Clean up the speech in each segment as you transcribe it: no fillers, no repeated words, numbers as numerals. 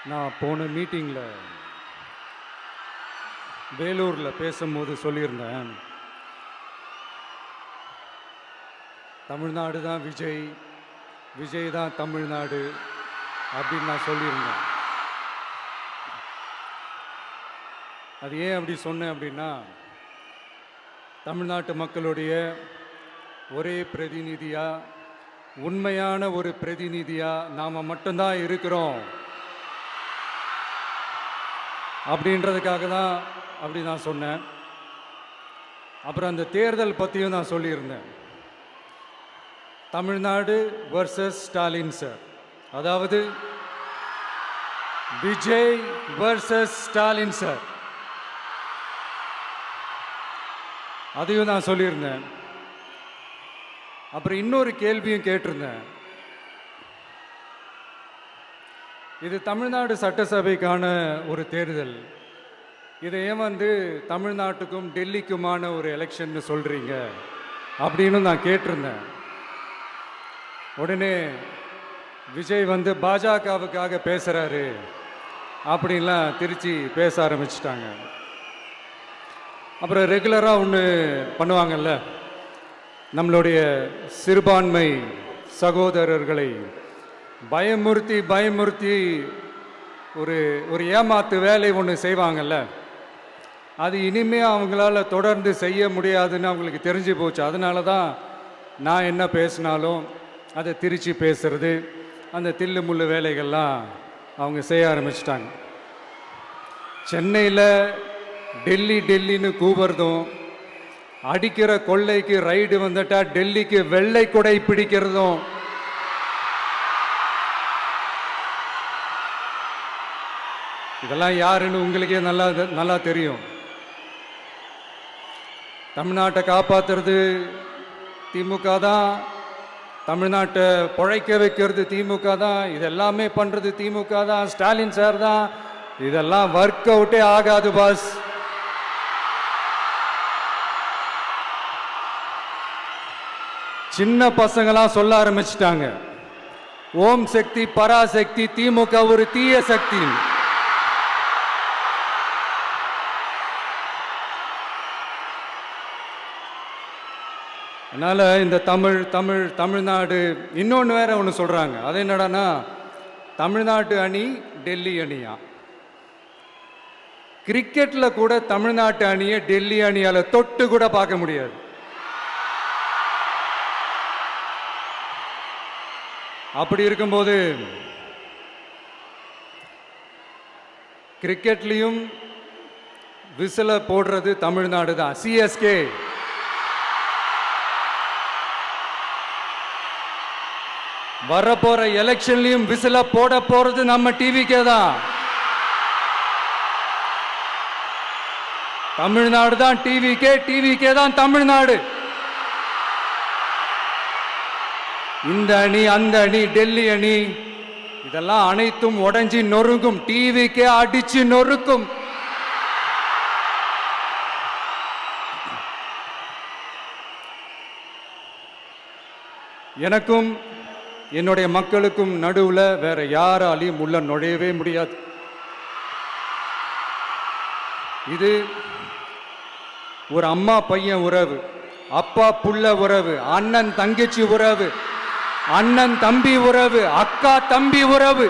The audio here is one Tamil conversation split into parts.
நான் போன மீட்டிங்கில் வேலூரில் பேசும்போது சொல்லியிருந்தேன், தமிழ்நாடு தான் விஜய், விஜய் தான் தமிழ்நாடு அப்படின்னு நான் சொல்லியிருந்தேன். அது ஏன் அப்படி சொன்னேன் அப்படின்னா, தமிழ்நாட்டு மக்களுடைய ஒரே பிரதிநிதியாக, உண்மையான ஒரு பிரதிநிதியாக நாம் மட்டும்தான் இருக்கிறோம் அப்படின்றதுக்காக தான் அப்படி நான் சொன்னேன். அப்புறம் அந்த தேர்தல் பற்றியும் நான் சொல்லியிருந்தேன். தமிழ்நாடு வர்சஸ் ஸ்டாலின் சார், அதாவது விஜய் வர்சஸ் ஸ்டாலின் சார், அதையும் நான் சொல்லியிருந்தேன். அப்புறம் இன்னொரு கேள்வியும் கேட்டிருந்தேன். இது தமிழ்நாடு சட்டசபைக்கான ஒரு தேர்தல், இதை ஏன் தமிழ்நாட்டுக்கும் டெல்லிக்குமான ஒரு எலெக்ஷன் சொல்கிறீங்க அப்படின்னு நான் கேட்டிருந்தேன். உடனே விஜய் பாஜகவுக்காக பேசுகிறாரு அப்படின்லாம் திருச்சி பேச ஆரம்பிச்சிட்டாங்க. அப்புறம் ரெகுலராக ஒன்று பண்ணுவாங்கல்ல, நம்மளுடைய சிறுபான்மை சகோதரர்களை பயமுறுத்தி பயமுறுத்தி ஒரு ஏமாத்து வேலை ஒன்று செய்வாங்கல்ல, அது இனிமேல் அவங்களால தொடர்ந்து செய்ய முடியாதுன்னு அவங்களுக்கு தெரிஞ்சு போச்சு. அதனால தான் நான் என்ன பேசினாலும் அதை திருச்சி பேசுறது, அந்த தில்லு முள்ளு வேலைகள்லாம் அவங்க செய்ய ஆரம்பிச்சிட்டாங்க. சென்னையில் டெல்லி டெல்லின்னு கூவுறதும், அடிக்கிற கொள்ளைக்கு ரைடு வந்துட்டா டெல்லிக்கு வெள்ளை கொடை பிடிக்கிறதும், இதெல்லாம் யாருன்னு உங்களுக்கே நல்லா தெரியும். தமிழ்நாட்டை காப்பாற்றுறது திமுக தான், தமிழ்நாட்டை பிழைக்க வைக்கிறது திமுக தான், இதெல்லாமே பண்ணுறது திமுக தான், ஸ்டாலின் சார் தான். இதெல்லாம் ஒர்க் அவுட்டே ஆகாது பாஸ். சின்ன பசங்களாம் சொல்ல ஆரம்பிச்சிட்டாங்க, ஓம் சக்தி பராசக்தி, திமுக ஒரு தீய சக்தி. அதனால் இந்த தமிழ்நாடு இன்னொன்று வேற ஒன்று சொல்கிறாங்க. அது என்னடான்னா, தமிழ்நாட்டு அணி டெல்லி அணியா. கிரிக்கெட்டில் கூட தமிழ்நாட்டு அணியை டெல்லி அணியால் தொட்டு கூட பார்க்க முடியாது. அப்படி இருக்கும்போது கிரிக்கெட்லையும் விசில போடுறது தமிழ்நாடு தான், சிஎஸ்கே. வரப்போற எலெக்ஷன்லையும் விசில போட போறது நம்ம டிவிக்கே தான். தமிழ்நாடு தான் டிவிக்கே, டிவிக்கே தான் தமிழ்நாடு. இந்த அணி அந்த அணி டெல்லி அணி இதெல்லாம் அனைத்தும் உடைஞ்சி நொறுங்கும், டிவிக்கே அடிச்சு நொறுக்கும். எனக்கும் என்னுடைய மக்களுக்கும் நடுவில் வேற யாராலையும் உள்ள நுழையவே முடியாது. இது ஒரு அம்மா பையன் உறவு, அப்பா புள்ள உறவு, அண்ணன் தங்கச்சி உறவு, அண்ணன் தம்பி உறவு, அக்கா தம்பி உறவு.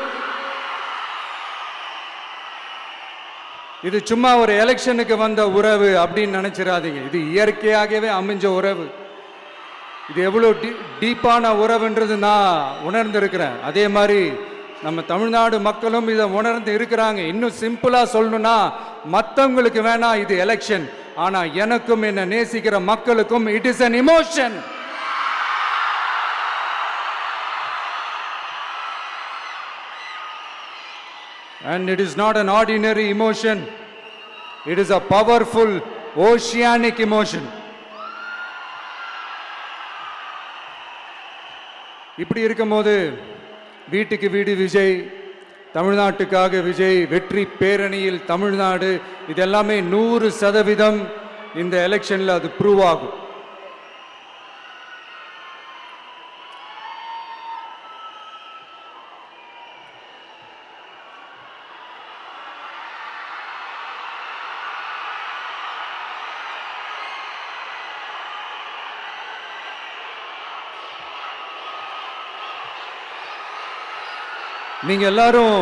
இது சும்மா ஒரு எலெக்ஷனுக்கு வந்த உறவு அப்படின்னு நினைச்சிடாதீங்க. இது இயற்கையாகவே அமைஞ்ச உறவு. இது எவ்வளோ டீப்பான உறவுன்றது நான் உணர்ந்திருக்கிறேன். அதே மாதிரி நம்ம தமிழ்நாடு மக்களும் இதை உணர்ந்து இருக்கிறாங்க. இன்னும் சிம்பிளாக சொல்லணும்னா, மற்றவங்களுக்கு வேணா இது எலெக்ஷன், ஆனால் எனக்கும் என்ன நேசிக்கிற மக்களுக்கும் it is an emotion. And it is not an ordinary emotion. It is a powerful oceanic emotion. இப்படி இருக்கும்போது வீட்டுக்கு வீடு விஜய், தமிழ்நாட்டுக்காக விஜய், வெற்றி பேரணியில் தமிழ்நாடு, இதெல்லாமே 100% இந்த எலெக்ஷனில் அது ப்ரூவ் ஆகும். நீங்க எல்லாரும்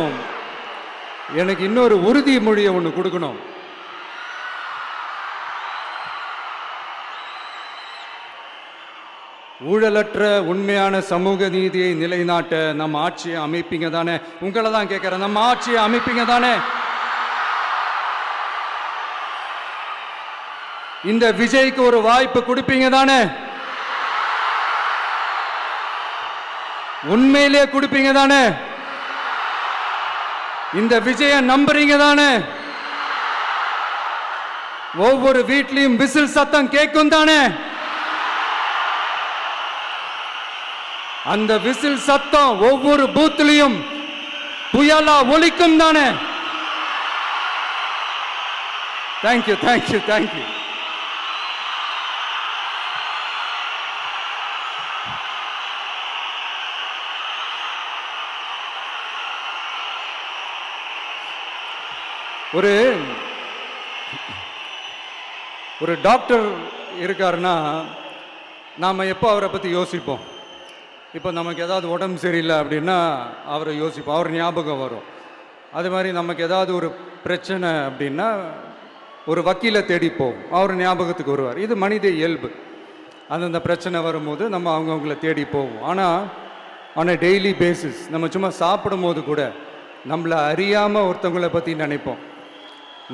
எனக்கு இன்னொரு உறுதிமொழியை ஒன்று கொடுக்கணும். ஊழலற்ற உண்மையான சமூக நீதியை நிலைநாட்ட நம்ம ஆட்சியை அமைப்பீங்க தானே? உங்களை தான் கேட்கிறேன், நம்ம ஆட்சியை அமைப்பீங்க தானே? இந்த விஜய்க்கு ஒரு வாய்ப்பு கொடுப்பீங்க தானே? உண்மையிலே கொடுப்பீங்க தானே? இந்த விஜய நம்புறீங்க தானே? ஒவ்வொரு வீட்லயும் விசில் சத்தம் கேட்கும் தானே? அந்த விசில் சத்தம் ஒவ்வொரு பூத்திலையும் புயலா ஒலிக்கும் தானே? Thank you thank you thank you. ஒரு டாக்டர் இருக்காருன்னா நாம் எப்போ அவரை பற்றி யோசிப்போம்? இப்போ நமக்கு ஏதாவது உடம்பு சரியில்லை அப்படின்னா அவரை யோசிப்போம், அவர் ஞாபகம் வரும். அது மாதிரி நமக்கு ஏதாவது ஒரு பிரச்சனை அப்படின்னா ஒரு வக்கீலை தேடிப்போம், அவர் ஞாபகத்துக்கு வருவார். இது மனித இயல்பு. அந்தந்த பிரச்சனை வரும்போது நம்ம அவங்கவுங்கள தேடி போவோம். ஆனால் ஆன் அ டெய்லி பேசிஸ் நம்ம சும்மா சாப்பிடும் போது கூட நம்மளை அறியாமல் ஒருத்தவங்களை பற்றி நினைப்போம்,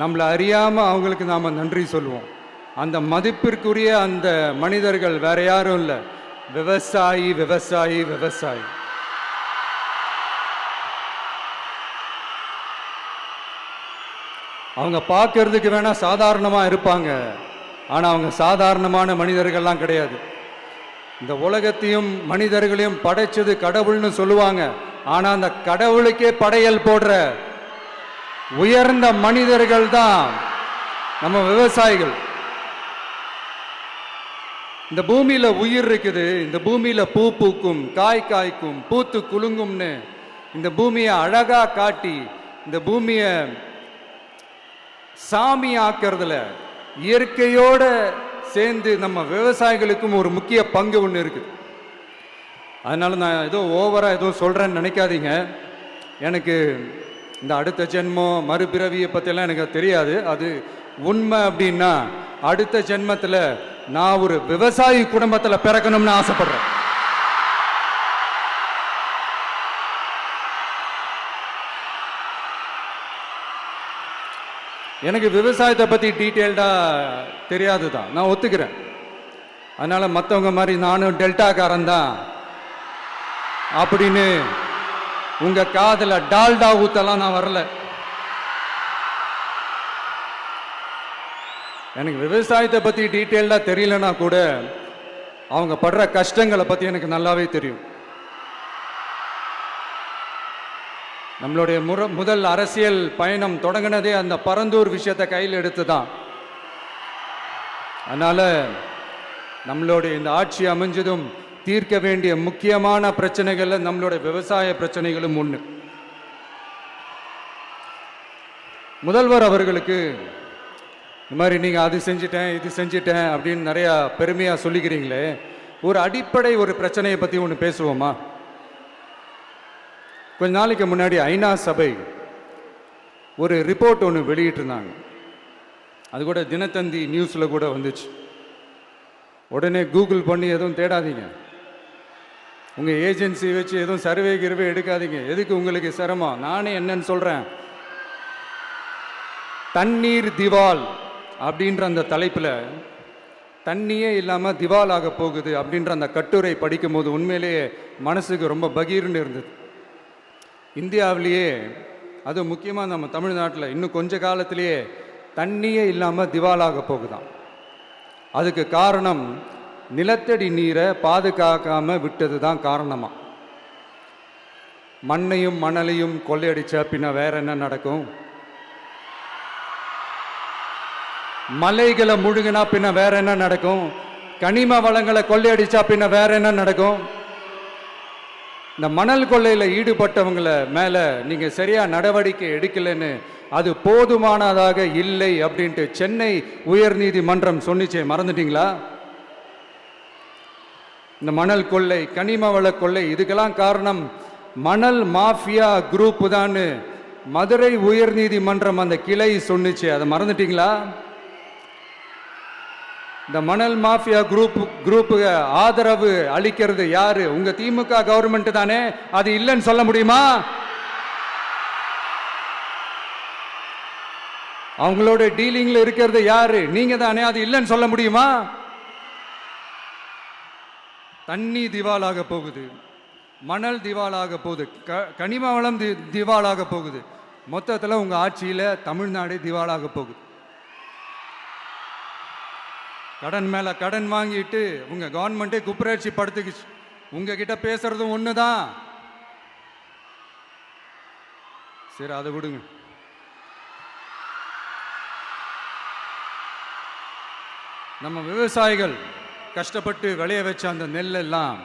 நம்மளை அறியாமல் அவங்களுக்கு நாம் நன்றி சொல்லுவோம். அந்த மதிப்பிற்குரிய அந்த மனிதர்கள் வேற யாரும் இல்லை, விவசாயி விவசாயி விவசாயி. அவங்க பார்க்கறதுக்கு வேணா சாதாரணமாக இருப்பாங்க, ஆனால் அவங்க சாதாரணமான மனிதர்கள்லாம் கிடையாது. இந்த உலகத்தையும் மனிதர்களையும் படைச்சது கடவுள்னு சொல்லுவாங்க, ஆனால் அந்த கடவுளுக்கே படையல் போடுற உயர்ந்த மனிதர்கள் தான் நம்ம விவசாயிகள். இந்த பூமியில உயிர் இருக்குது, இந்த பூமியில பூ பூக்கும், காய் காய்க்கும், பூத்து குலுங்கும்னு இந்த பூமியை அழகா காட்டி இந்த பூமியை சாமி ஆக்கிறதுல இயற்கையோட சேர்ந்து நம்ம விவசாயிகளுக்கும் ஒரு முக்கிய பங்கு ஒன்று இருக்குது. அதனால நான் ஏதோ ஓவரா ஏதோ சொல்றேன்னு நினைக்காதீங்க. எனக்கு இந்த அடுத்த ஜென்மம் மறுபிறவியை பற்றியெல்லாம் எனக்கு தெரியாது. அது உண்மை அப்படின்னா அடுத்த ஜென்மத்தில் நான் ஒரு விவசாயி குடும்பத்தில் பிறக்கணும்னு ஆசைப்படுறேன். எனக்கு விவசாயத்தை பற்றி டீட்டெயில்டாக தெரியாது தான், நான் ஒத்துக்கிறேன். அதனால் மற்றவங்க மாதிரி நானும் டெல்டாக்காரன் தான் அப்படின்னு உங்கள் காதில் டால்டா ஊத்தலாம் நான் வரல. எனக்கு விவசாயத்தை பற்றி டீட்டெயில்டாக தெரியலனா கூட அவங்க படுற கஷ்டங்களை பற்றி எனக்கு நல்லாவே தெரியும். நம்மளுடைய முதல் அரசியல் பயணம் தொடங்கினதே அந்த பரந்தூர் விஷயத்தை கையில் எடுத்து தான். அதனால் நம்மளுடைய இந்த ஆட்சி அமைஞ்சதும் தீர்க்க வேண்டிய முக்கியமான பிரச்சனைகள் நம்மளுடைய விவசாய பிரச்சனைகளும் ஒன்று. முதல்வர் அவர்களுக்கு இந்த மாதிரி நீங்கள் அது செஞ்சிட்டேன் இது செஞ்சிட்டேன் அப்படின்னு நிறையா பெருமையாக சொல்லிக்கிறீங்களே, ஒரு அடிப்படை ஒரு பிரச்சனையை பற்றி ஒன்று பேசுவோமா? கொஞ்ச நாளைக்கு முன்னாடி ஐநா சபை ஒரு ரிப்போர்ட் ஒன்று வெளியிட்டிருந்தாங்க. அது கூட தினத்தந்தி நியூஸில் கூட வந்துச்சு. உடனே கூகுள் பண்ணி எதுவும் தேடாதீங்க, உங்கள் ஏஜென்சி வச்சு எதுவும் சர்வே கிர்வே எடுக்காதீங்க. எதுக்கு உங்களுக்கு சிரமம்? நானே என்னன்னு சொல்கிறேன். தண்ணீர் திவால் அப்படின்ற அந்த தலைப்பில் தண்ணியே இல்லாமல் திவால் ஆக போகுது அப்படின்ற அந்த கட்டுரை படிக்கும் போது உண்மையிலேயே மனசுக்கு ரொம்ப பகீர்னு இருந்தது. இந்தியாவிலேயே அது முக்கியமாக நம்ம தமிழ்நாட்டில் இன்னும் கொஞ்ச காலத்திலேயே தண்ணியே இல்லாமல் திவாலாக போகுதான். அதுக்கு காரணம் நிலத்தடி நீரை பாதுகாக்காமல் விட்டது தான் காரணமாக. மண்ணையும் மணலையும் கொள்ளையடிச்சா பின்ன வேற என்ன நடக்கும்? மலைகளை முழுகினா பின்ன வேற என்ன நடக்கும்? கனிம வளங்களை கொள்ளையடிச்சா பின்ன வேற என்ன நடக்கும்? இந்த மணல் கொள்ளையில் ஈடுபட்டவங்களை மேலே நீங்கள் சரியாக நடவடிக்கை எடுக்கலைன்னு அது போதுமானதாக இல்லை அப்படின்ட்டு சென்னை உயர்நீதிமன்றம் சொன்னிச்சே, மறந்துட்டீங்களா? இந்த மணல் கொள்ளை, கனிம வள கொள்ளை, இதுக்கெல்லாம் காரணம் மணல் மாஃபியா குரூப் தான் மதுரை உயர்நீதிமன்றம் அந்த கிளை சொன்னுச்சு. அதை மறந்துட்டீங்களா? இந்த மணல் மாஃபியா குரூப்புக்கு ஆதரவு அளிக்கிறது யாரு? உங்க திமுக கவர்மெண்ட் தானே. அது இல்லைன்னு சொல்ல முடியுமா? அவங்களோட டீலிங்ல இருக்கிறது யாரு? நீங்க தானே. அது இல்லைன்னு சொல்ல முடியுமா? தண்ணி திவாலாக போகுது, மணல் திவாலாக போகுது, கனிம வளம் திவாலாக போகுது. மொத்தத்தில் உங்க ஆட்சியில தமிழ்நாடு திவாலாக போகுது. கடன் மேல கடன் வாங்கிட்டு உங்க கவர்மெண்டே குப்புரட்சி படுத்துக்குச்சு. உங்ககிட்ட பேசுறதும் ஒண்ணுதான். சரி, அதை விடுங்க. நம்ம விவசாயிகள் கஷ்டப்பட்டு விளைய வச்ச அந்த நெல்லெல்லாம்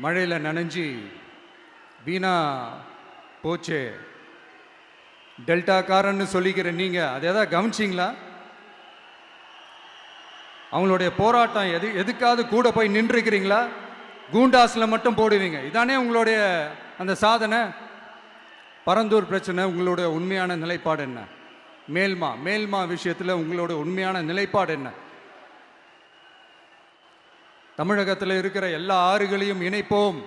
மழையில் நனைஞ்சி வீணா போச்சே. டெல்டாக்காரன்னு சொல்லிக்கிற நீங்க அதை எதாவது கவனிச்சிங்களா? அவங்களுடைய போராட்டம் எதுக்காவது கூட போய் நின்றுக்கிறீங்களா? கூண்டாஸில் மட்டும் போடுவீங்க. இதானே உங்களுடைய அந்த சாதனை. பரந்தூர் பிரச்சனை உங்களுடைய உண்மையான நிலைப்பாடு என்ன? மேல்மா விஷயத்தில் உங்களோட உண்மையான நிலைப்பாடு என்ன? தமிழகத்தில் இருக்கிற எல்லா ஆறுகளையும் இணைப்போம்,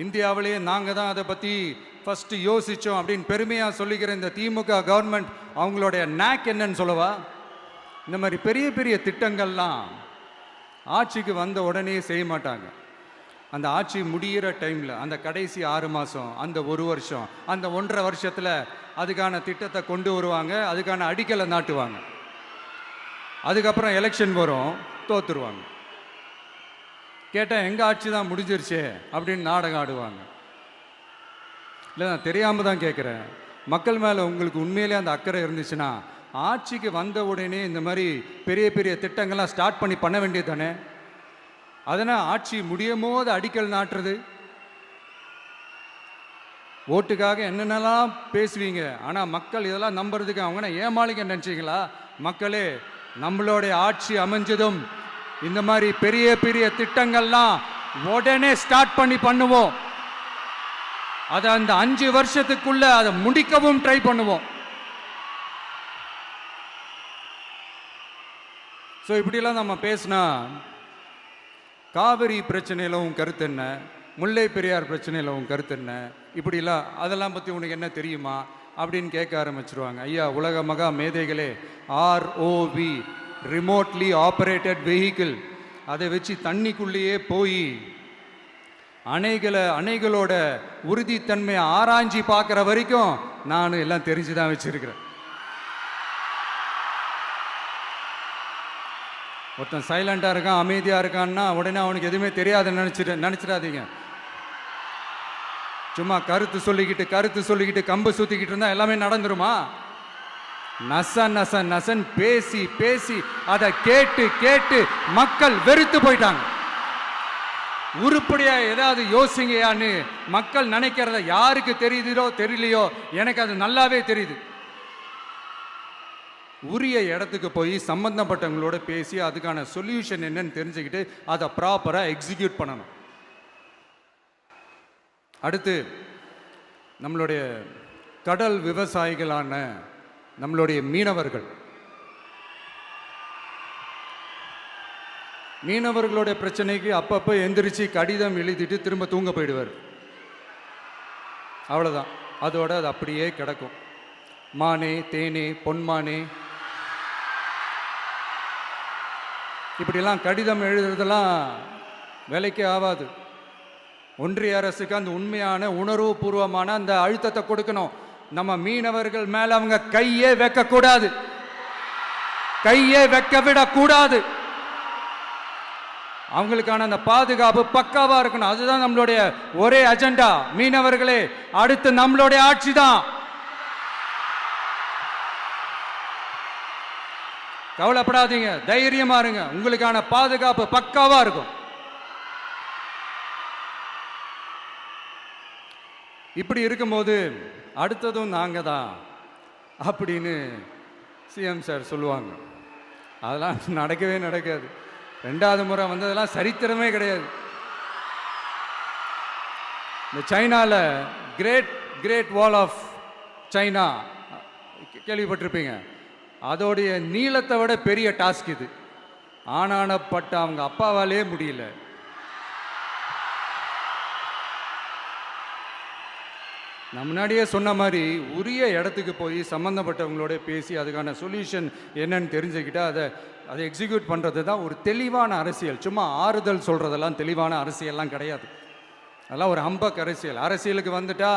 இந்தியாவிலேயே நாங்கள் தான் அதை பற்றி ஃபஸ்ட்டு யோசித்தோம் அப்படின்னு பெருமையாக சொல்லிக்கிற இந்த திமுக கவர்மெண்ட் அவங்களுடைய நாக் என்னன்னு சொல்லவா? இந்த மாதிரி பெரிய பெரிய திட்டங்கள்லாம் ஆட்சிக்கு வந்த உடனே செய்ய மாட்டாங்க. அந்த ஆட்சி முடிகிற டைமில், அந்த கடைசி 6 மாதம், அந்த 1 வருஷம், அந்த 1.5 வருஷத்தில் அதுக்கான திட்டத்தை கொண்டு வருவாங்க, அதுக்கான அடிக்கலை நாட்டுவாங்க. அதுக்கப்புறம் எலெக்ஷன் வரும், தோத்துருவாங்க. கேட்டால் எங்கள் ஆட்சி தான் முடிஞ்சிருச்சே அப்படின்னு நாடகம் ஆடுவாங்க. இல்லை, நான் தெரியாமல் தான் கேட்குறேன். மக்கள் மேலே உங்களுக்கு உண்மையிலே அந்த அக்கறை இருந்துச்சுன்னா ஆட்சிக்கு வந்த உடனே இந்த மாதிரி பெரிய பெரிய திட்டங்கள்லாம் ஸ்டார்ட் பண்ண வேண்டியது தானே. அதனால் ஆட்சி முடியும் போது அடிக்கல் நாட்டுறது. ஓட்டுக்காக என்னென்னலாம் பேசுவீங்க, ஆனால் மக்கள் இதெல்லாம் நம்புறதுக்கு அவங்கன்னா ஏமாளிங்க நினச்சிங்களா? மக்களே, நம்மளுடைய ஆட்சி அமைஞ்சதும் இந்த மாதிரி பெரிய பெரிய திட்டங்கள்லாம் உடனே ஸ்டார்ட் பண்ணுவோம். அதை அந்த 5 வருஷத்துக்குள்ள அதை முடிக்கவும் ட்ரை பண்ணுவோம். ஸோ இப்படிலாம் நம்ம பேசினா காவிரி பிரச்சனையில் உன் கருத்து என்ன, முல்லை பெரியார் பிரச்சனையில் உன் கருத்து என்ன, இப்படிலாம் அதெல்லாம் பற்றி உனக்கு என்ன தெரியுமா அப்படின்னு கேட்க ஆரம்பிச்சிருவாங்க. ஐயா, உலக மகா மேதைகளே, ROV, ரிமோட்லி ஆப்ரேட்டட் வெஹிக்கிள், அதை வச்சு தண்ணிக்குள்ளேயே போய் அணைகளோட உறுதித்தன்மையை ஆராய்ச்சி பார்க்குற வரைக்கும் நான் எல்லாம் தெரிஞ்சு தான் வச்சிருக்கிறேன். ஒருத்தன் சைலண்டாக இருக்கான், அமைதியாக இருக்கான்னா உடனே அவனுக்கு எதுவுமே தெரியாதுன்னு நினச்சிடாதீங்க. சும்மா கருத்து சொல்லிக்கிட்டு கம்பு சுற்றிக்கிட்டு இருந்தால் எல்லாமே நடந்துருமா? நசன் பேசி அதை கேட்டு மக்கள் வெறுத்து போயிட்டாங்க. உருப்படியா ஏதாவது யோசிங்கயான்னு மக்கள் நினைக்கிறத யாருக்கு தெரியுதோ தெரியலையோ, எனக்கு அது நல்லாவே தெரியுது. உரிய இடத்துக்கு போய் சம்பந்தப்பட்டவங்களோட பேசி அதுக்கான சொல்யூஷன் என்னன்னு தெரிஞ்சுக்கிட்டு அதை ப்ராப்பராக எக்ஸிக்யூட் பண்ணணும். அடுத்து, நம்மளுடைய கடல் விவசாயிகளான நம்மளுடைய மீனவர்களுடைய பிரச்சனைக்கு அப்பப்போ எந்திரிச்சு கடிதம் எழுதிட்டு திரும்ப தூங்க போயிடுவார். அவ்வளோதான், அதோட அது அப்படியே கிடக்கும். மானே, தேனே, பொன்மானே, இப்படிலாம் கடிதம் எழுதுறதெல்லாம் வேலைக்கே ஆகாது. ஒன்றிய அரசுக்கு அந்த உண்மையான உணர்வுபூர்வமான அந்த அழுத்தத்தை கொடுக்கணும். நம்ம மீனவர்கள் மேல அவங்க கையே வைக்கக்கூடாது, கையே வைக்க விடக்கூடாது. அவங்களுக்கான அந்த பாதுகாப்பு பக்காவா இருக்கணும். அதுதான் நம்மளுடைய ஒரே அஜெண்டா. மீனவர்களே, அடுத்து நம்மளுடைய ஆட்சி தான். கவலைப்படாதீங்க, தைரியமா இருங்க, உங்களுக்கான பாதுகாப்பு பக்காவா இருக்கும். இப்படி இருக்கும்போது அடுத்ததும் நாங்க தான் அப்படின்னு சிஎம் சார் சொல்லுவாங்க. அதெல்லாம் நடக்காது. 2வது முறை வந்ததெல்லாம் சரித்திரமே கிடையாது. இந்த சைனாவில் great great wall of China கேள்விப்பட்டிருப்பீங்க. அதோடைய நீளத்தை விட பெரிய டாஸ்க் இது. ஆனானப்பட்ட அவங்க அப்பாவாலே முடியல. நான் முன்னாடியே சொன்ன மாதிரி உரிய இடத்துக்கு போய் சம்மந்தப்பட்டவங்களோட பேசி அதுக்கான சொல்யூஷன் என்னன்னு தெரிஞ்சுக்கிட்டா அதை எக்ஸிக்யூட் பண்ணுறது தான் ஒரு தெளிவான அரசியல். சும்மா ஆறுதல் சொல்கிறதெல்லாம் தெளிவான அரசியல்லாம் கிடையாது. அதெல்லாம் ஒரு ஹம்பக் அரசியல். அரசியலுக்கு வந்துட்டா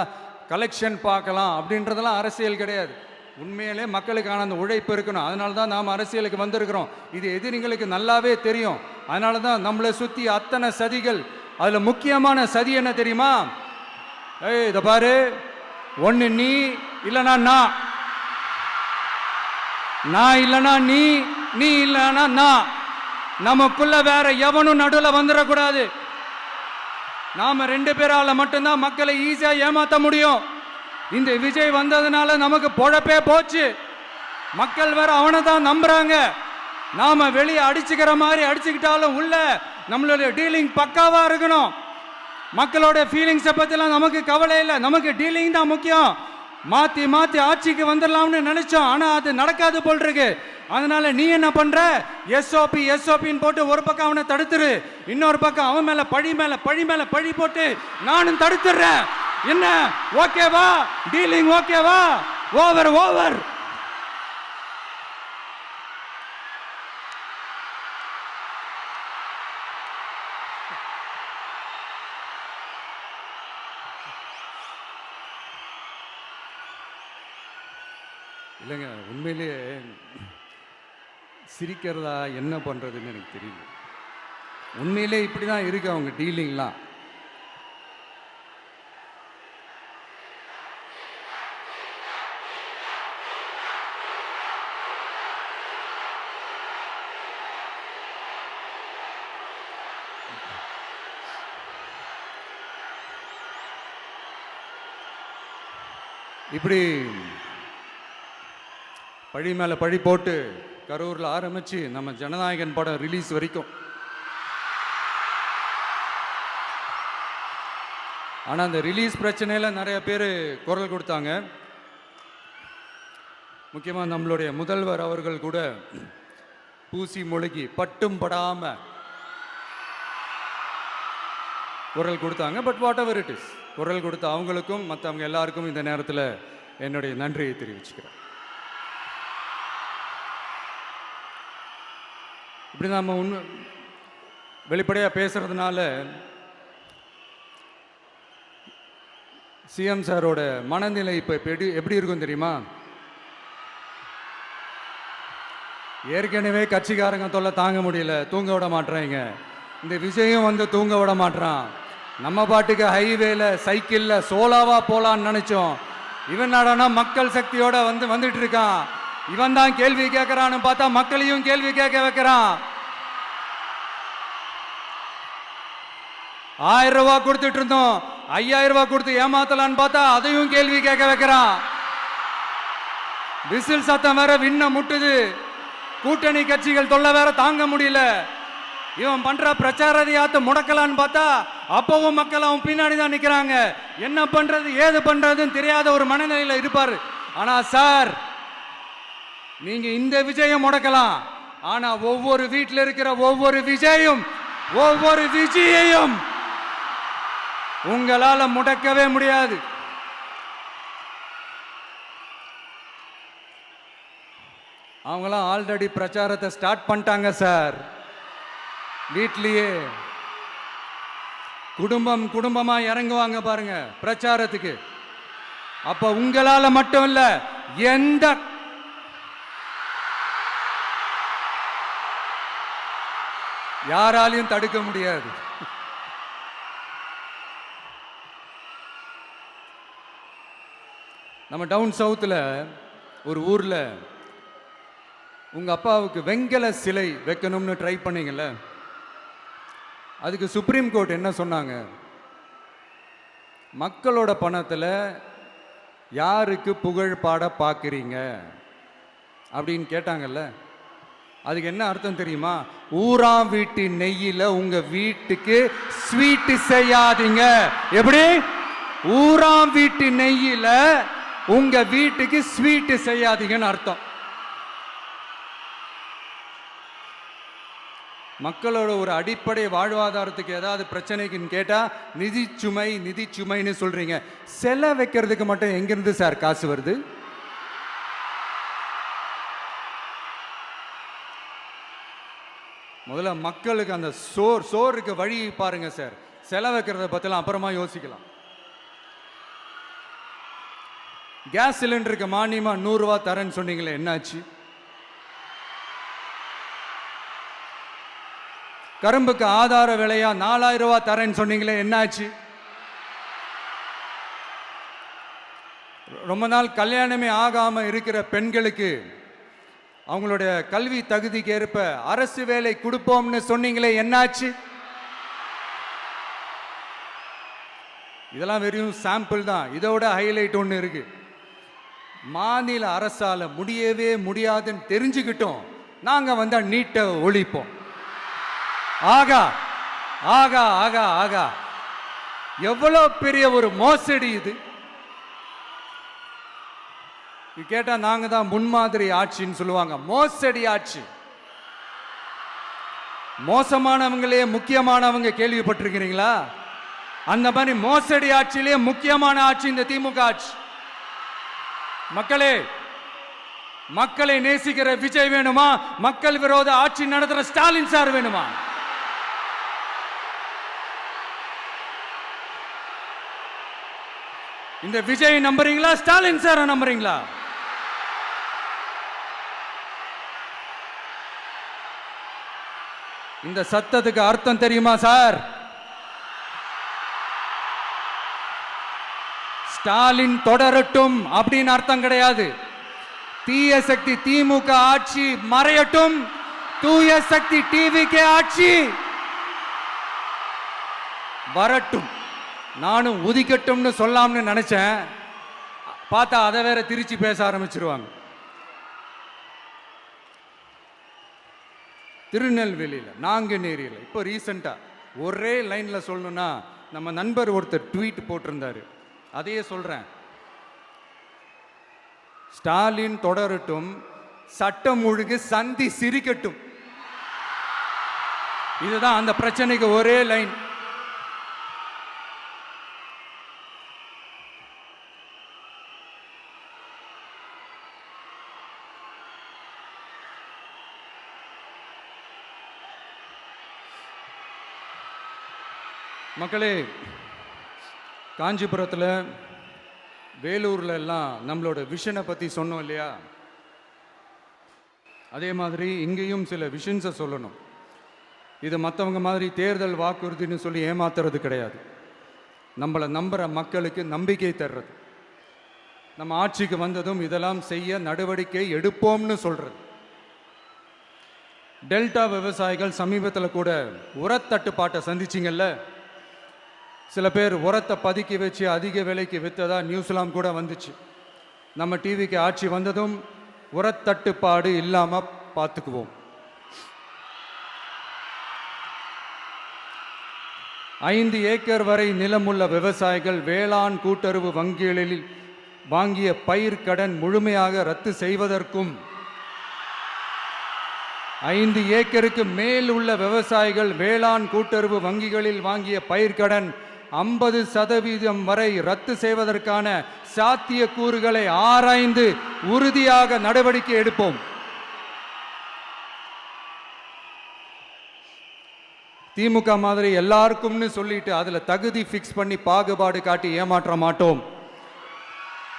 கலெக்ஷன் பார்க்கலாம் அப்படின்றதெல்லாம் அரசியல் கிடையாது. உண்மையிலே மக்களுக்கான அந்த உழைப்பு இருக்கணும். அதனால தான் நாம் அரசியலுக்கு வந்திருக்கிறோம். இது எதிரிங்களுக்கு நல்லாவே தெரியும். அதனால தான் நம்மளை சுற்றி அத்தனை சதிகள். அதில் முக்கியமான சதி என்ன தெரியுமா? இதை பாரு, ஒன்று நீ இல்லைனா நான் இல்லைனா நீ இல்லைனா நான். நமக்குள்ள வேற எவனும் நடுவில் வந்துடக்கூடாது. நாம 2 பேரால மட்டும்தான் மக்களை ஈஸியா ஏமாத்த முடியும். இந்த விஜய் வந்ததுனால நமக்கு பொழப்பே போச்சு. மக்கள் வேற அவனை தான் நம்புறாங்க. நாம வெளியே அடிச்சுக்கிற மாதிரி அடிச்சுக்கிட்டாலும் உள்ள நம்மளுடைய டீலிங் பக்காவா இருக்கணும். மக்களோட ஃபீலிங்ஸை பத்திலாம் நமக்கு கவலை இல்லை. நமக்கு டீலிங் தான் முக்கியம். மாத்தி மாத்தி ஆட்சிக்கு வந்துடலாம்னு நினைச்சோம். ஆனா அது நடக்காது போல் இருக்கு. அதனால நீ என்ன பண்ற? எஸ்ஓபின்னு போட்டு ஒரு பக்கம் அவனை தடுத்துரு, இன்னொரு பக்கம் அவன் மேல பழி போட்டு நானும் தடுத்துறேன். என்ன ஓகேவா? டீலிங் ஓகேவா? ஓவர். இல்லைங்க, உண்மையிலேயே சிரிக்கிறதா என்ன பண்ணுறதுன்னு எனக்கு தெரியல. உண்மையிலே இப்படி தான் இருக்கு அவங்க டீலிங்லாம். இப்படி பழி மேலே பழி போட்டு கரூரில் ஆரம்பித்து நம்ம ஜனநாயகன் படம் ரிலீஸ் வரைக்கும். ஆனால் அந்த ரிலீஸ் பிரச்சனையில் நிறைய பேர் குரல் கொடுத்தாங்க. முக்கியமாக நம்மளுடைய முதல்வர் அவர்கள் கூட பூசி மொழிகி பட்டும் படாமல் குரல் கொடுத்தாங்க. But what ever it is, குரல் கொடுத்த அவங்களுக்கும் மற்றவங்க எல்லாருக்கும் இந்த நேரத்தில் என்னுடைய நன்றியை தெரிவிச்சுக்கிறேன். இப்படி நம்ம வெளிப்படையாக பேசுறதுனால சிஎம் சாரோட மனநிலை இப்போ எப்படி இருக்கும் தெரியுமா? ஏற்கனவே கட்சிக்காரங்க தொல்லை தாங்க முடியல, தூங்க விட மாட்டேறாங்க. இந்த விஜயம் வந்து தூங்க விட மாட்டான். நம்ம பாட்டுக்கு ஹைவேல சைக்கிளில் சோலாவா போலான்னு நினைச்சோம். இவன் நாடானா மக்கள் சக்தியோட வந்துட்டு இருக்கான். இவன் தான் கேள்வி கேட்கறான்னு பார்த்தா மக்களையும் கேள்வி கேட்க வைக்கிறான். 1000 ரூபாய் கொடுத்துட்டு இருந்தோம், 5000 ரூபாய் கொடுத்து ஏமாத்தலான்னு பார்த்தா அதையும் கேள்வி கேட்க வைக்கிறான். விசில் சத்தம் வேற விண்ண முட்டுது. கூட்டணி கட்சிகள் தொல்லை வேற தாங்க முடியல. இவன் பண்ற பிரச்சாரத்தையாத்த முடக்கலான்னு பார்த்தா அப்பவும் மக்கள் அவன் பின்னாடி தான் நிக்கிறாங்க. என்ன பண்றது ஏது பண்றதுன்னு தெரியாத ஒரு மனநிலையில இருப்பாரு. ஆனா சார், நீங்க இந்த விஜயம் முடக்கலாம். ஆனா ஒவ்வொரு வீட்டில் இருக்கிற ஒவ்வொரு விஜயையும் உங்களால முடக்கவே முடியாது. அவங்களாம் ஆல்ரெடி பிரச்சாரத்தை ஸ்டார்ட் பண்ணிட்டாங்க சார். வீட்லயே குடும்பமா இறங்குவாங்க பாருங்க பிரச்சாரத்துக்கு. அப்ப உங்களால மட்டும் இல்ல, எந்த யாராலையும் தடுக்க முடியாது. நம்ம டவுன் சவுத்தில் ஒரு ஊர்ல உங்க அப்பாவுக்கு வெங்கல சிலை வைக்கணும்னு ட்ரை பண்ணீங்கல்ல, அதுக்கு சுப்ரீம் கோர்ட் என்ன சொன்னாங்க? மக்களோட பணத்தில் யாருக்கு புகழ் பாட பார்க்குறீங்க அப்படின்னு கேட்டாங்கல்ல. அதுக்கு என்ன அர்த்தம் தெரியுமா? ஊராம் வீட்டு நெய்யில உங்க வீட்டுக்கு ஸ்வீட் செய்யாதீங்க. எப்படி? ஊராம் வீட்டு நெய்யில உங்க வீட்டுக்கு ஸ்வீட் செய்யாதீங்கன்னு அர்த்தம். மக்களோட ஒரு அடிப்படை வாழ்வாதாரத்துக்கு ஏதாவது பிரச்சனைக்குன்னு கேட்டா நிதி சுமைன்னு சொல்றீங்க. செல வைக்கிறதுக்கு மட்டும் எங்கிருந்து சார் காசு வருது? முதல்ல மக்களுக்கு அந்த சோறுக்கு வழி பாருங்க சார். செல வைக்கிறத பத்திலாம் அப்புறமா யோசிக்கலாம். கேஸ் சிலிண்டருக்கு மானியமா 100 ரூபாய் தரேன்னு சொன்னீங்களே, என்னாச்சு? கரும்புக்கு ஆதார விலையா 4000 ரூபாய் தரேன்னு சொன்னீங்களே, என்னாச்சு? ரொம்ப நாள் கல்யாணமே ஆகாம இருக்கிற பெண்களுக்கு அவங்களுடைய கல்வி தகுதிக்கு ஏற்ப அரசு வேலை கொடுப்போம்னு சொன்னீங்களே, என்னாச்சு? இதெல்லாம் வெறும் சாம்பிள் தான். இதோட ஹைலைட் ஒன்று இருக்கு. மாநில அரசால முடியவே முடியாதுன்னு தெரிஞ்சுக்கிட்டோம், நாங்க வந்தா நீட்டை ஒழிப்போம். ஆகா ஆகா ஆகா ஆகா, எவ்வளவு பெரிய ஒரு மோசடி இது! கேட்டா நாங்க தான் முன்மாதிரி ஆட்சின்னு சொல்லுவாங்க. மோசடி ஆட்சி. மோசமானவங்களே முக்கியமானவங்க கேள்விப்பட்டிருக்கிறீங்களா? அந்த மாதிரி மோசடி ஆட்சியிலே முக்கியமான ஆட்சி இந்த திமுக ஆட்சி. மக்களே, மக்களை நேசிக்கிற விஜய் வேணுமா? மக்கள் விரோத ஆட்சி நடத்துற ஸ்டாலின் சார் வேணுமா? இந்த விஜய் நம்புறீங்களா, ஸ்டாலின் சார நம்புறீங்களா? இந்த சத்தத்துக்கு அர்த்தம் தெரியுமா சார்? ஸ்டாலின் தொடரட்டும் அப்படின்னு அர்த்தம் கிடையாது. தீய சக்தி திமுக ஆட்சி மறையட்டும், தூய சக்தி டிவிகே ஆட்சி வரட்டும். நானும் உதிக்கட்டும்னு சொல்லாம்னு நினைச்சேன், பார்த்தா அதை வேற திருச்சி பேச ஆரம்பிச்சிருவாங்க. திருநெல்வேலியில், நாங்குநேரியில் இப்போ ரீசெண்டா ஒரே லைன்ல சொல்லணும்னா, நம்ம நண்பர் ஒருத்தர் ட்வீட் போட்டிருந்தாரு, அதையே சொல்றேன். ஸ்டாலின் தொடரட்டும், சட்டம் ஒழுங்கு சந்தி சிரிக்கட்டும். இதுதான் அந்த பிரச்சனைக்கு ஒரே லைன். மக்களே, காஞ்சிபுரத்தில், வேலூர்ல எல்லாம் நம்மளோட விஷனை பற்றி சொன்னோம் இல்லையா? அதே மாதிரி இங்கேயும் சில விஷன்ஸை சொல்லணும். இது மற்றவங்க மாதிரி தேர்தல் வாக்குறுதின்னு சொல்லி ஏமாத்துறது கிடையாது. நம்மளை நம்புகிற மக்களுக்கு நம்பிக்கை தர்றது. நம்ம ஆட்சிக்கு வந்ததும் இதெல்லாம் செய்ய நடவடிக்கை எடுப்போம்னு சொல்றது. டெல்டா விவசாயிகள் சமீபத்தில் கூட உரத்தட்டுப்பாட்டை சந்திச்சிங்கல்ல. சில பேர் உரத்தை பதுக்கி வச்சு அதிக விலைக்கு விற்றதா நியூஸ்லாம் கூட வந்துச்சு. நம்ம டிவிக்கு ஆட்சி வந்ததும் உரத்தட்டுப்பாடு இல்லாமல் பார்த்துக்குவோம். 5 ஏக்கர் வரை நிலமுள்ள விவசாயிகள் வேளாண் கூட்டுறவு வங்கிகளில் வாங்கிய பயிர் கடன் முழுமையாக ரத்து செய்வதற்கும், 5 ஏக்கருக்கு மேல் உள்ள விவசாயிகள் வேளாண் கூட்டுறவு வங்கிகளில் வாங்கிய பயிர்க்கடன் 50% வரை ரத்து செய்வதற்கான சாத்திய கூறுகளை ஆராய்ந்து உறுதியாக நடவடிக்கை எடுப்போம். திமுக மாதிரி எல்லாருக்கும்னு சொல்லிட்டு அதுல தகுதி ஃபிக்ஸ் பண்ணி பாகுபாடு காட்டி ஏமாற்ற மாட்டோம்.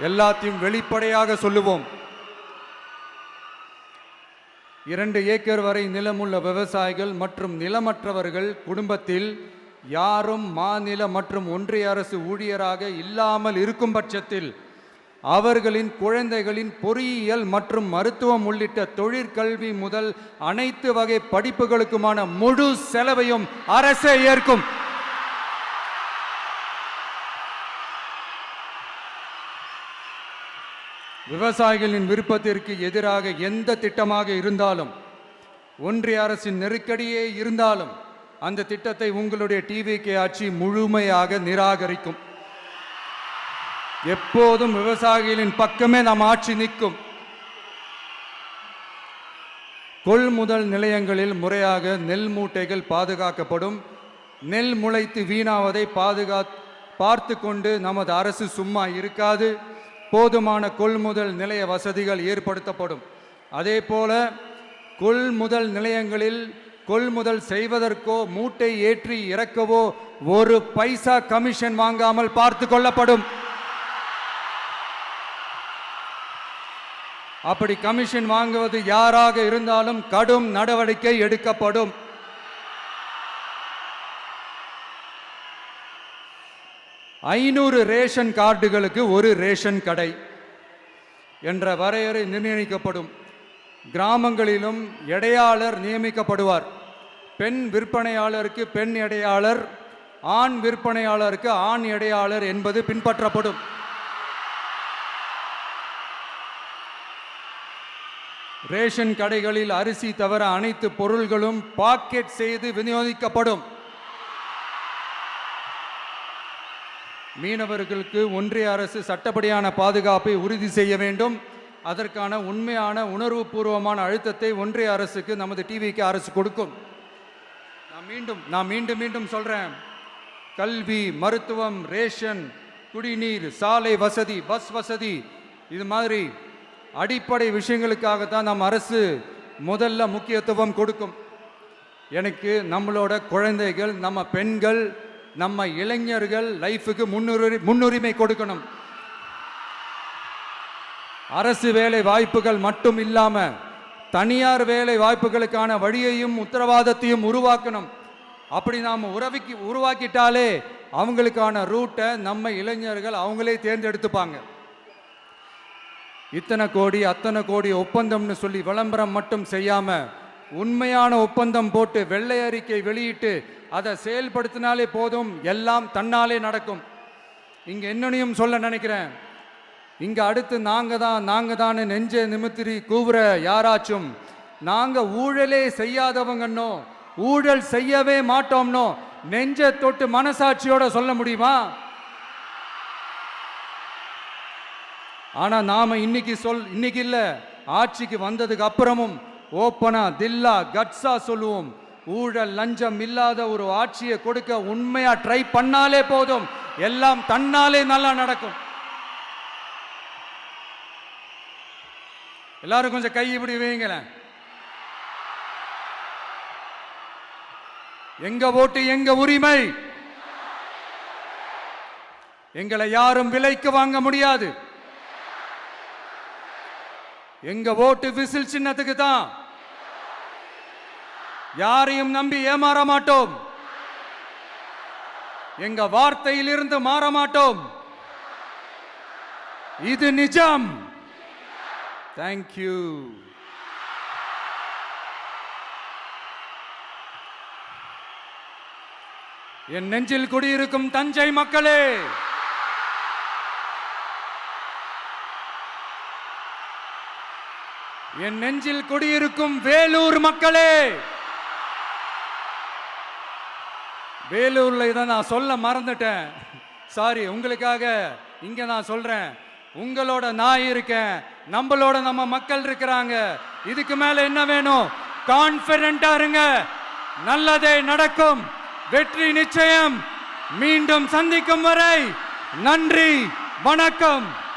எல்லாத்தையும் வெளிப்படையாக சொல்லுவோம். 2 ஏக்கர் வரை நிலமுள்ள விவசாயிகள் மற்றும் நிலமற்றவர்கள் குடும்பத்தில் யாரும் மாநில மற்றும் ஒன்றிய அரசு ஊழியராக இல்லாமல் இருக்கும் பட்சத்தில் அவர்களின் குழந்தைகளின் பொறியியல் மற்றும் மருத்துவம் உள்ளிட்ட தொழிற்கல்வி முதல் அனைத்து வகை படிப்புகளுக்குமான முழு செலவையும் அரசே ஏற்கும். விவசாயிகளின் விருப்பத்திற்கு எதிராக எந்த திட்டமாக இருந்தாலும், ஒன்றிய அரசின் நெருக்கடியே இருந்தாலும், அந்த திட்டத்தை உங்களுடைய டிவிகே ஆட்சி முழுமையாக நிராகரிக்கும். எப்போதும் விவசாயிகளின் பக்கமே நம் ஆட்சி நிற்கும். கொள்முதல் நிலையங்களில் முறையாக நெல் மூட்டைகள் பாதுகாக்கப்படும். நெல் முளைத்து வீணாவதை பார்த்து கொண்டு நமது அரசு சும்மா இருக்காது. போதுமான கொள்முதல் நிலைய வசதிகள் ஏற்படுத்தப்படும். அதே போல கொள்முதல் நிலையங்களில் கொள்முதல் செய்வதற்கோ மூட்டை ஏற்றி இறக்கவோ ஒரு பைசா கமிஷன் வாங்காமல் பார்த்து கொள்ளப்படும். அப்படி கமிஷன் வாங்குவது யாராக இருந்தாலும் கடும் நடவடிக்கை எடுக்கப்படும். ஐநூறு ரேஷன் கார்டுகளுக்கு ஒரு ரேஷன் கடை என்ற வரையறை நிர்ணயிக்கப்படும். கிராமங்களிலும் எடையாளர் நியமிக்கப்படுவார். பெண் விற்பனையாளருக்கு பெண் எடையாளர், ஆண் விற்பனையாளருக்கு ஆண் எடையாளர் என்பது பின்பற்றப்படும். ரேஷன் கடைகளில் அரிசி தவிர அனைத்து பொருள்களும் பாக்கெட் செய்து விநியோகிக்கப்படும். மீனவர்களுக்கு ஒன்றிய அரசு சட்டப்படியான பாதுகாப்பை உறுதி செய்ய வேண்டும். அதற்கான உண்மையான உணர்வுபூர்வமான அழுத்தத்தை ஒன்றிய அரசுக்கு நமது டிவிக்கு அரசு கொடுக்கும். நான் மீண்டும் சொல்றேன். கல்வி, மருத்துவம், ரேஷன், குடிநீர், சாலை வசதி, பஸ் வசதி, இது மாதிரி அடிப்படை விஷயங்களுக்காகத்தான் நம் அரசு முதல்ல முக்கியத்துவம் கொடுக்கும். எனக்கு நம்மளோட குழந்தைகள், நம்ம பெண்கள், நம்ம இளைஞர்கள் லைஃபுக்கு முன்னுரிமை கொடுக்கணும். அரசு வேலை வாய்ப்புகள் மட்டும் இல்லாம தனியார் வேலை வாய்ப்புகளுக்கான வழியையும் உத்தரவாதத்தையும் உருவாக்கணும். அப்படி நாம் உருவாக்கிட்டாலே அவங்களுக்கான ரூட்டை நம்ம இளைஞர்கள் அவங்களே தேர்ந்தெடுத்துப்பாங்க. இத்தனை கோடி அத்தனை கோடி ஒப்பந்தம்னு சொல்லி விளம்பரம் மட்டும் செய்யாம உண்மையான ஒப்பந்தம் போட்டு வெள்ளை அறிக்கை வெளியிட்டு அதை செயல்படுத்தினாலே போதும், எல்லாம் தன்னாலே நடக்கும். இங்க என்னனையும் சொல்ல நினைக்கிறேன். இங்க அடுத்து நாங்க தான் நெஞ்ச நிமித்திரி கூவுற யாராச்சும் நாங்க ஊழலே செய்யாதவங்கன்னோ ஊழல் செய்யவே மாட்டோம்னோ நெஞ்ச தொட்டு மனசாட்சியோட சொல்ல முடியுமா? ஆனா நாம இன்னைக்கு இல்ல, ஆட்சிக்கு வந்ததுக்கு அப்புறமும் ஓப்பனா தில்லா கட்ஸா சொல்லுவோம். ஊழல் லஞ்சம் இல்லாத ஒரு ஆட்சியை கொடுக்க உண்மையா ட்ரை பண்ணாலே போதும், எல்லாம் தன்னாலே நல்லா நடக்கும். எல்லாரும் கொஞ்சம் கை இப்படி வைங்களேன். எங்க ஓட்டு எங்க உரிமை. எங்களை யாரும் விலைக்கு வாங்க முடியாது. எங்க ஓட்டு விசில் சின்னத்துக்கு தான். யாரையும் நம்பி ஏமாற மாட்டோம். எங்க வார்த்தையிலிருந்து மாற மாட்டோம். இது நிஜம். தேங்க்யூ. என் நெஞ்சில் குடியிருக்கும் தஞ்சை மக்களே, என் நெஞ்சில் குடியிருக்கும் வேலூர் மக்களே, வேலூர்ல இதை நான் சொல்ல மறந்துட்டேன், சாரி. உங்களுக்காக இங்க நான் சொல்றேன். உங்களோட நான் இருக்கேன், நம்மளோட நம்ம மக்கள் இருக்கிறாங்க. இதுக்கு மேல என்ன வேணும்? கான்பிடென்ட்டா இருங்க, நல்லதே நடக்கும், வெற்றி நிச்சயம். மீண்டும் சந்திக்கும் வரை நன்றி, வணக்கம்.